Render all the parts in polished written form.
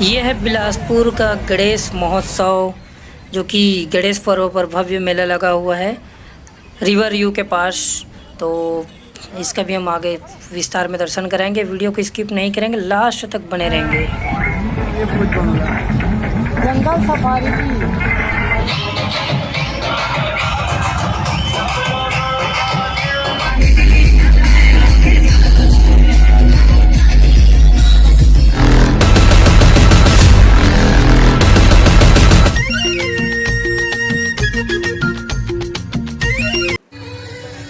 ये है बिलासपुर का गणेश महोत्सव, जो कि गणेश पर्व पर भव्य मेला लगा हुआ है रिवर यू के पास। तो इसका भी हम आगे विस्तार में दर्शन कराएंगे। वीडियो को स्किप नहीं करेंगे, लास्ट तक बने रहेंगे। जंगल सफारी की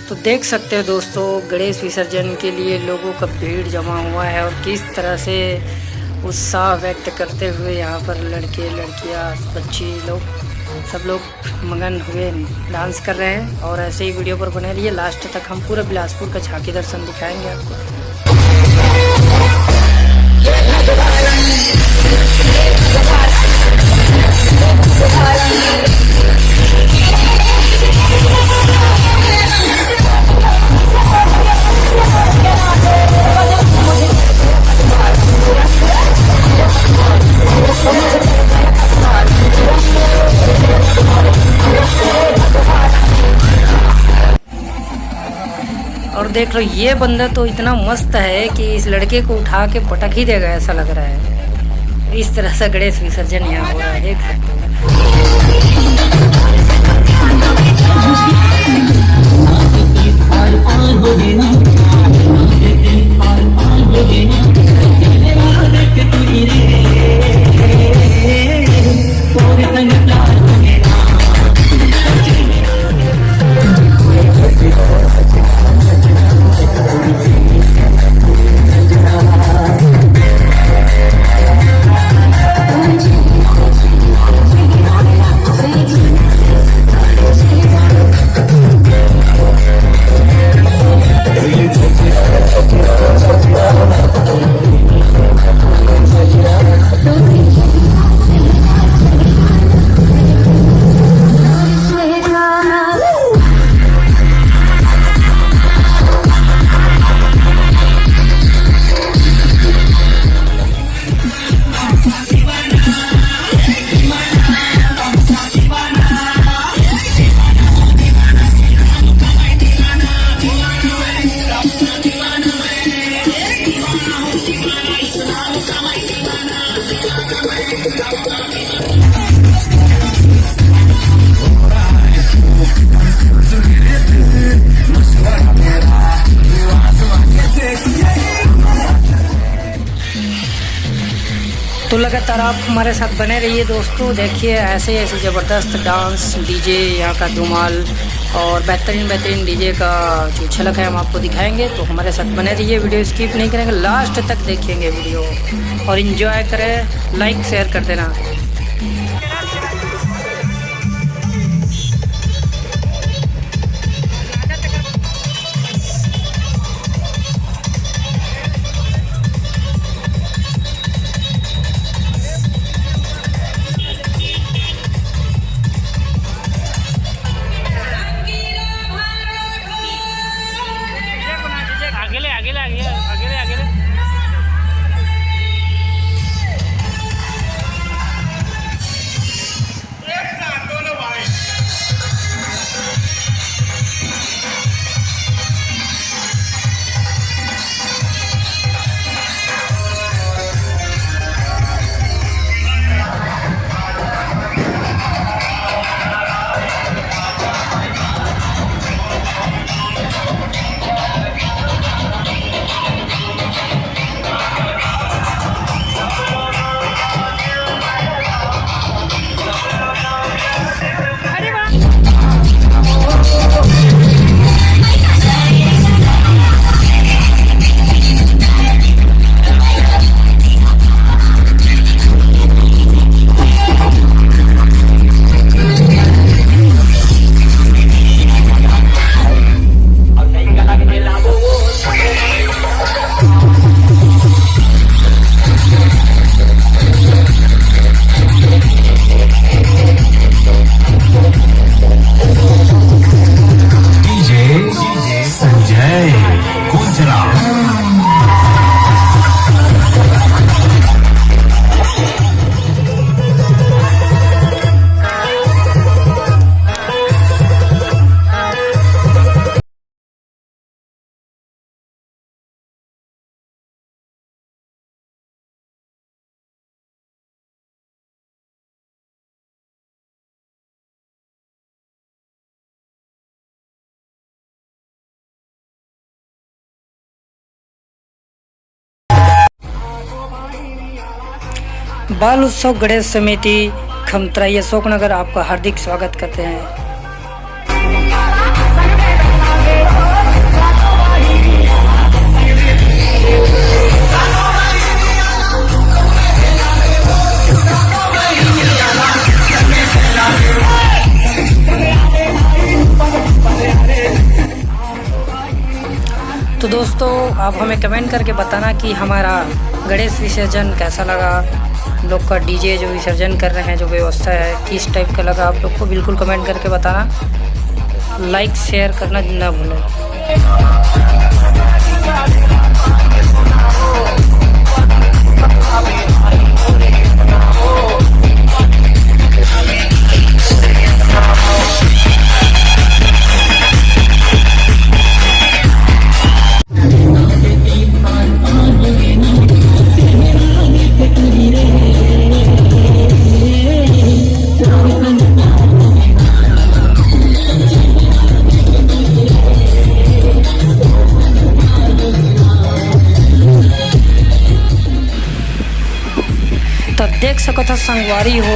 तो देख सकते हो दोस्तों, गणेश विसर्जन के लिए लोगों का भीड़ जमा हुआ है और किस तरह से उत्साह व्यक्त करते हुए यहाँ पर लड़के लड़कियाँ बच्चे लोग सब लोग मगन हुए डांस कर रहे हैं। और ऐसे ही वीडियो पर बने रहिए, लास्ट तक हम पूरा बिलासपुर का झांकी दर्शन दिखाएंगे आपको। और देख लो, ये बंदा तो इतना मस्त है कि इस लड़के को उठा के पटक ही देगा, ऐसा लग रहा है। इस तरह से गणेश विसर्जन यहाँ हो रहा है, देख सकते तो लगातार आप हमारे साथ बने रहिए दोस्तों। देखिए ऐसे ऐसे ज़बरदस्त डांस, डीजे, यहाँ का धमाल और बेहतरीन डीजे का जो झलक है हम आपको दिखाएंगे। तो हमारे साथ बने रहिए, वीडियो स्किप नहीं करेंगे, लास्ट तक देखेंगे वीडियो और इन्जॉय करें। लाइक शेयर कर देना। बाल उत्सव गणेश समिति खमतराई अशोकनगर आपका हार्दिक स्वागत करते हैं। तो दोस्तों आप हमें कमेंट करके बताना कि हमारा गणेश विसर्जन कैसा लगा। लोग का डीजे जो विसर्जन कर रहे हैं, जो व्यवस्था है, किस टाइप का लगा आप लोग को बिल्कुल कमेंट करके बताना। लाइक शेयर करना ना भूलें। तो देख सको था संगवारी हो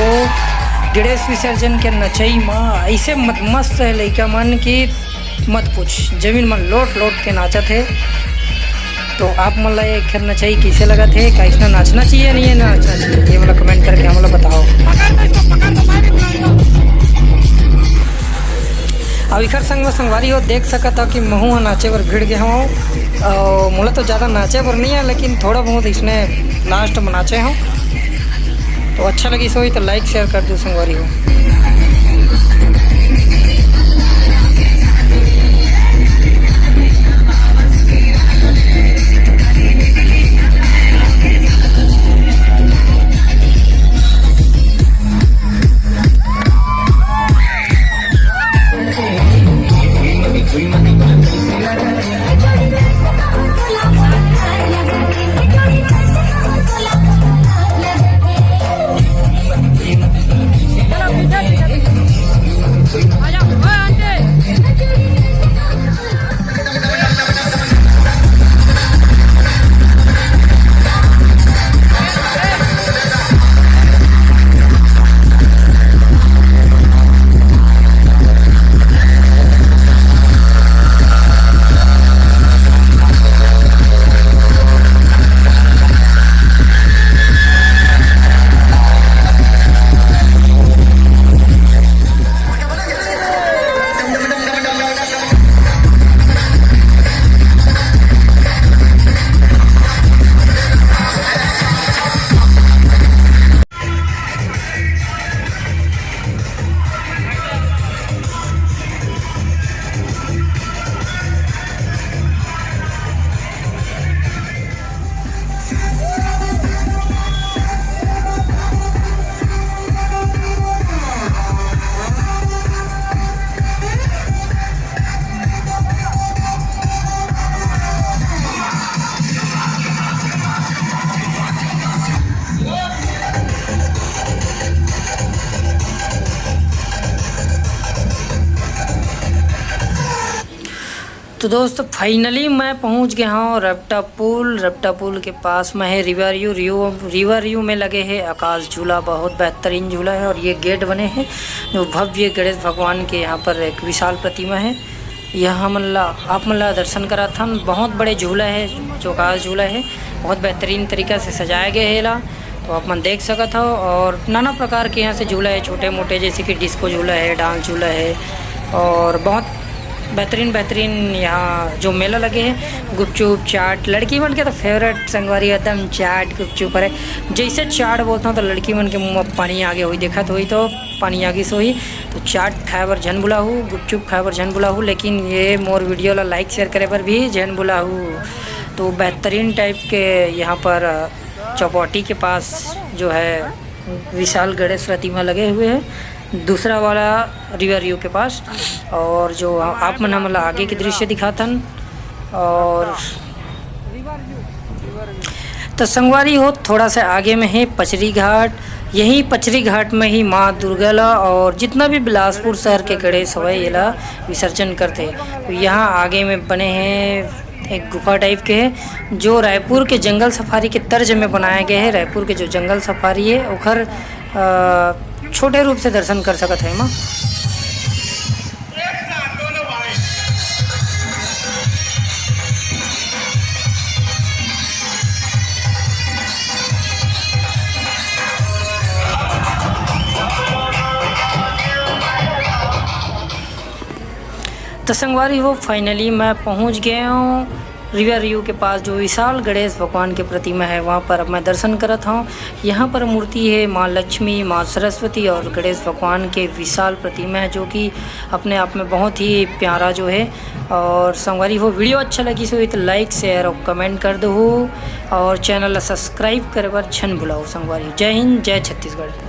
गणेश विसर्जन के नचई माँ ऐसे मस्त है लड़का मन की मत पूछ, जमीन मन लोट लोट के नाचा थे। तो आप मन ये खैर नचई कैसे लगा थे, क्या इसमें नाचना चाहिए नहीं है ना नाचना चाहिए, ये मतलब कमेंट करके हम लोग बताओ। अब इखर संग में संगवारी हो देख सकता हो कि महू नाचे पर भिड़ गया हूँ। मोला तो ज़्यादा नाचे पर नहीं है, लेकिन थोड़ा बहुत इसने लास्ट में नाचे हूँ। तो अच्छा लगी सोई तो लाइक शेयर कर दो संगवारी हो। तो दोस्तों फाइनली मैं पहुंच गया हूँ रपटा पुल के पास में है रिवर यू में लगे हैं आकाश झूला, बहुत बेहतरीन झूला है। और ये गेट बने हैं जो भव्य गणेश भगवान के यहाँ पर एक विशाल प्रतिमा है। यहाँ आप मल्ला दर्शन करा था। बहुत बड़े झूला है जो आकाश झूला है, बहुत बेहतरीन तरीक़ा से सजाया गया है ला। तो आप मन देख सकता हो। और नाना प्रकार के यहाँ से झूला है, छोटे मोटे, जैसे कि डिस्को झूला है, डांस झूला है, और बहुत बेहतरीन यहाँ जो मेला लगे हैं। गुपचुप चाट लड़की मन के तो फेवरेट संगवारी एकदम चाट गुपचुप है। जैसे चाट बोलता हूँ तो लड़की मन के मुँह में पानी आगे हुई देखत हुई तो पानी आगे से हुई। तो चाट खाए बर झन बुला हूँ, गुपचुप खाए बर झन बुला हूँ, लेकिन ये मोर वीडियो ला लाइक शेयर करे पर भी झन बुला हूँ। तो बेहतरीन टाइप के यहाँ पर चौपाटी के पास जो है विशाल गणेश प्रतिमा लगे हुए हैं, दूसरा वाला रिवर यू के पास। और जो आप मन हमला आगे के दृश्य दिखातन। और तो संगवारी हो थोड़ा सा आगे में है पचरी घाट। यही पचरी घाट में ही माँ दुर्गा ला और जितना भी बिलासपुर शहर के गणेश हवाई ला विसर्जन करते। तो यहाँ आगे में बने हैं एक गुफा टाइप के है जो रायपुर के जंगल सफारी के तर्ज में बनाया गया है। रायपुर के जो जंगल सफारी है ओखर छोटे रूप से दर्शन कर सकत है एमा। तो संगवारी हो फाइनली मैं पहुंच गया हूँ रिवर व्यू के पास, जो विशाल गणेश भगवान की प्रतिमा है वहाँ पर अब मैं दर्शन करत हूँ। यहाँ पर मूर्ति है माँ लक्ष्मी, माँ सरस्वती और गणेश भगवान के विशाल प्रतिमा है, जो कि अपने आप में बहुत ही प्यारा जो है। और संगवारी हो वीडियो अच्छा लगी सो तो लाइक शेयर और कमेंट कर दो और चैनल सब्सक्राइब करे बर छन भुलाओ संगवारी। जय हिंद, जय छत्तीसगढ़।